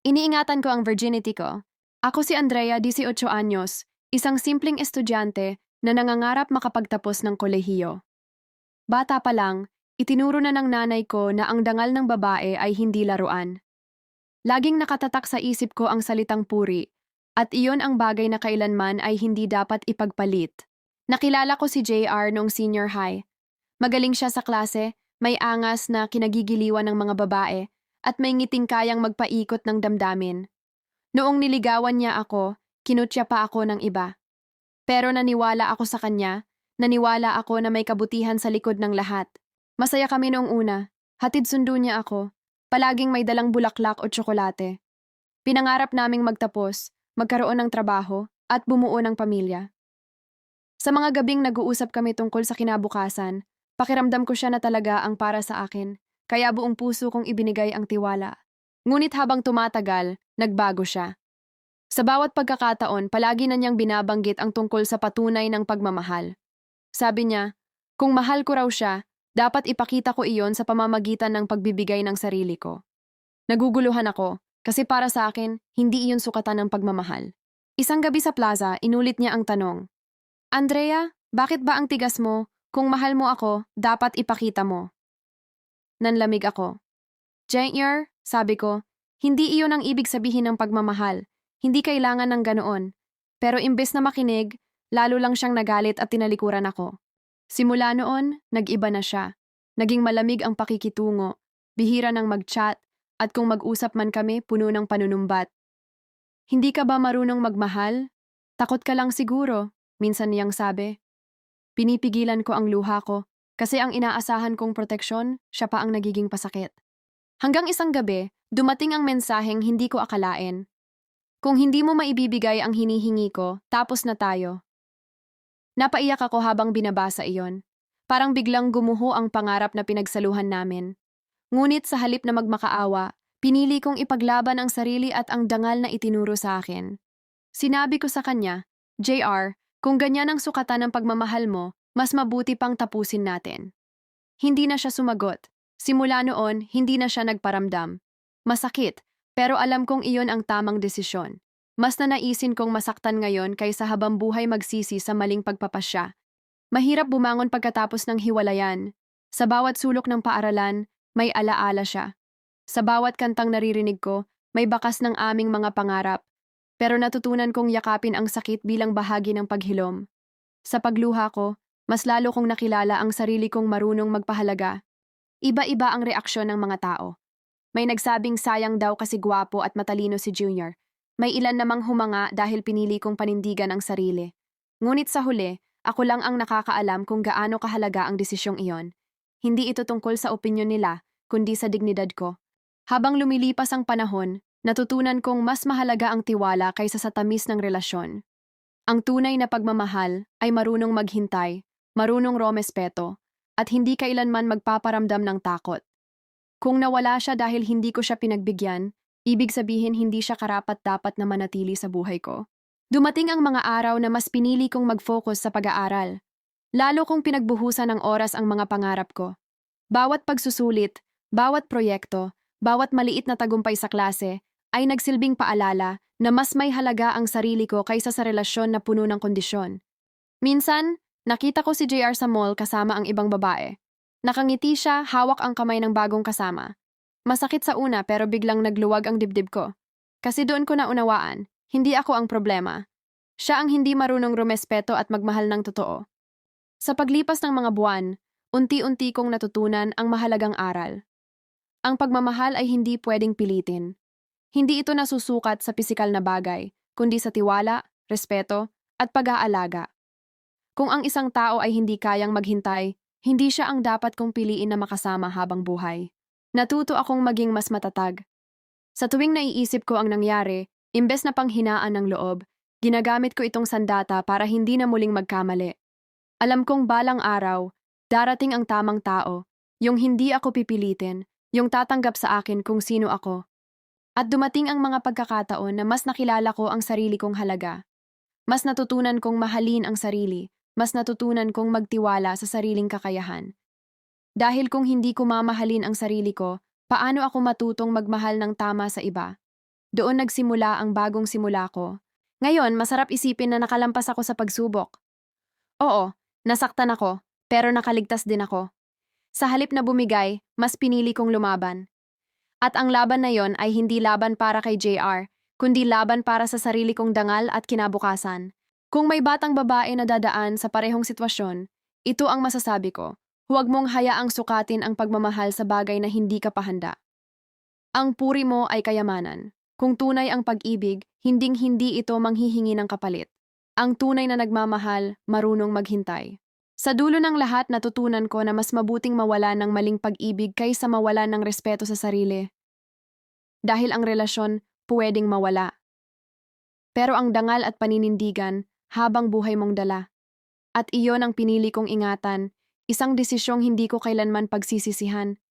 Iniingatan ko ang virginity ko. Ako si Andrea, 18 anyos, isang simpleng estudyante na nangangarap makapagtapos ng kolehiyo. Bata pa lang, itinuro na ng nanay ko na ang dangal ng babae ay hindi laruan. Laging nakatatak sa isip ko ang salitang puri, at iyon ang bagay na kailanman ay hindi dapat ipagpalit. Nakilala ko si JR noong senior high. Magaling siya sa klase, may angas na kinagigiliwan ng mga babae, at may ngiting kayang magpaikot ng damdamin. Noong niligawan niya ako, kinutya pa ako ng iba. Pero naniwala ako sa kanya, naniwala ako na may kabutihan sa likod ng lahat. Masaya kami noong una, hatid sundo niya ako, palaging may dalang bulaklak o tsokolate. Pinangarap naming magtapos, magkaroon ng trabaho, at bumuo ng pamilya. Sa mga gabing nag-uusap kami tungkol sa kinabukasan, pakiramdam ko siya na talaga ang para sa akin, kaya buong puso kong ibinigay ang tiwala. Ngunit habang tumatagal, nagbago siya. Sa bawat pagkakataon, palagi na niyang binabanggit ang tungkol sa patunay ng pagmamahal. Sabi niya, kung mahal ko raw siya, dapat ipakita ko iyon sa pamamagitan ng pagbibigay ng sarili ko. Naguguluhan ako, kasi para sa akin, hindi iyon sukatan ng pagmamahal. Isang gabi sa plaza, inulit niya ang tanong, Andrea, bakit ba ang tigas mo? Kung mahal mo ako, dapat ipakita mo. Nanlamig ako. Junior, sabi ko, hindi iyon ang ibig sabihin ng pagmamahal. Hindi kailangan ng ganoon. Pero imbes na makinig, lalo lang siyang nagalit at tinalikuran ako. Simula noon, nag-iba na siya. Naging malamig ang pakikitungo, bihira ng mag-chat, at kung mag-usap man kami, puno ng panunumbat. Hindi ka ba marunong magmahal? Takot ka lang siguro, minsan niyang sabi. Pinipigilan ko ang luha ko, kasi ang inaasahan kong proteksyon, siya pa ang nagiging pasakit. Hanggang isang gabi, dumating ang mensaheng hindi ko akalain. Kung hindi mo maibibigay ang hinihingi ko, tapos na tayo. Napaiyak ako habang binabasa iyon. Parang biglang gumuho ang pangarap na pinagsaluhan namin. Ngunit sa halip na magmakaawa, pinili kong ipaglaban ang sarili at ang dangal na itinuro sa akin. Sinabi ko sa kanya, JR, kung ganyan ang sukatan ng pagmamahal mo, mas mabuti pang tapusin natin. Hindi na siya sumagot. Simula noon, hindi na siya nagparamdam. Masakit, pero alam kong iyon ang tamang desisyon. Mas nanaisin kong masaktan ngayon kaysa habang buhay magsisi sa maling pagpapasya. Mahirap bumangon pagkatapos ng hiwalayan. Sa bawat sulok ng paaralan, may alaala siya. Sa bawat kantang naririnig ko, may bakas ng aming mga pangarap. Pero natutunan kong yakapin ang sakit bilang bahagi ng paghilom. Sa pagluha ko, mas lalo kong nakilala ang sarili kong marunong magpahalaga. Iba-iba ang reaksyon ng mga tao. May nagsabing sayang daw kasi gwapo at matalino si Junior. May ilan namang humanga dahil pinili kong panindigan ang sarili. Ngunit sa huli, ako lang ang nakakaalam kung gaano kahalaga ang desisyong iyon. Hindi ito tungkol sa opinyon nila, kundi sa dignidad ko. Habang lumilipas ang panahon, natutunan kong mas mahalaga ang tiwala kaysa sa tamis ng relasyon. Ang tunay na pagmamahal ay marunong maghintay, marunong romespeto, at hindi kailanman magpaparamdam ng takot. Kung nawala siya dahil hindi ko siya pinagbigyan, ibig sabihin hindi siya karapat-dapat na manatili sa buhay ko. Dumating ang mga araw na mas pinili kong mag-focus sa pag-aaral. Lalo kong pinagbuhusan ng oras ang mga pangarap ko. Bawat pagsusulit, bawat proyekto, bawat maliit na tagumpay sa klase, ay nagsilbing paalala na mas may halaga ang sarili ko kaysa sa relasyon na puno ng kondisyon. Minsan, nakita ko si JR sa mall kasama ang ibang babae. Nakangiti siya, hawak ang kamay ng bagong kasama. Masakit sa una pero biglang nagluwag ang dibdib ko. Kasi doon ko naunawaan, hindi ako ang problema. Siya ang hindi marunong rumespeto at magmahal ng totoo. Sa paglipas ng mga buwan, unti-unti kong natutunan ang mahalagang aral. Ang pagmamahal ay hindi pwedeng pilitin. Hindi ito nasusukat sa pisikal na bagay, kundi sa tiwala, respeto, at pag-aalaga. Kung ang isang tao ay hindi kayang maghintay, hindi siya ang dapat kong piliin na makasama habang buhay. Natuto akong maging mas matatag. Sa tuwing naiisip ko ang nangyari, imbes na panghinaan ng loob, ginagamit ko itong sandata para hindi na muling magkamali. Alam kong balang araw, darating ang tamang tao, yung hindi ako pipilitin, yung tatanggap sa akin kung sino ako. At dumating ang mga pagkakataon na mas nakilala ko ang sarili kong halaga. Mas natutunan kong mahalin ang sarili, mas natutunan kong magtiwala sa sariling kakayahan. Dahil kung hindi ko mamahalin ang sarili ko, paano ako matutong magmahal ng tama sa iba? Doon nagsimula ang bagong simula ko. Ngayon, masarap isipin na nakalampas ako sa pagsubok. Oo, nasaktan ako, pero nakaligtas din ako. Sa halip na bumigay, mas pinili kong lumaban. At ang laban na yon ay hindi laban para kay JR, kundi laban para sa sarili kong dangal at kinabukasan. Kung may batang babae na dadaan sa parehong sitwasyon, ito ang masasabi ko. Huwag mong hayaang sukatin ang pagmamahal sa bagay na hindi ka pahanda. Ang puri mo ay kayamanan. Kung tunay ang pag-ibig, hinding-hindi ito manghihingi ng kapalit. Ang tunay na nagmamahal, marunong maghintay. Sa dulo ng lahat, natutunan ko na mas mabuting mawala ng maling pag-ibig kaysa mawala ng respeto sa sarili. Dahil ang relasyon, puwedeng mawala. Pero ang dangal at paninindigan, habang buhay mong dala. At iyon ang pinili kong ingatan, isang desisyong hindi ko kailanman pagsisisihan.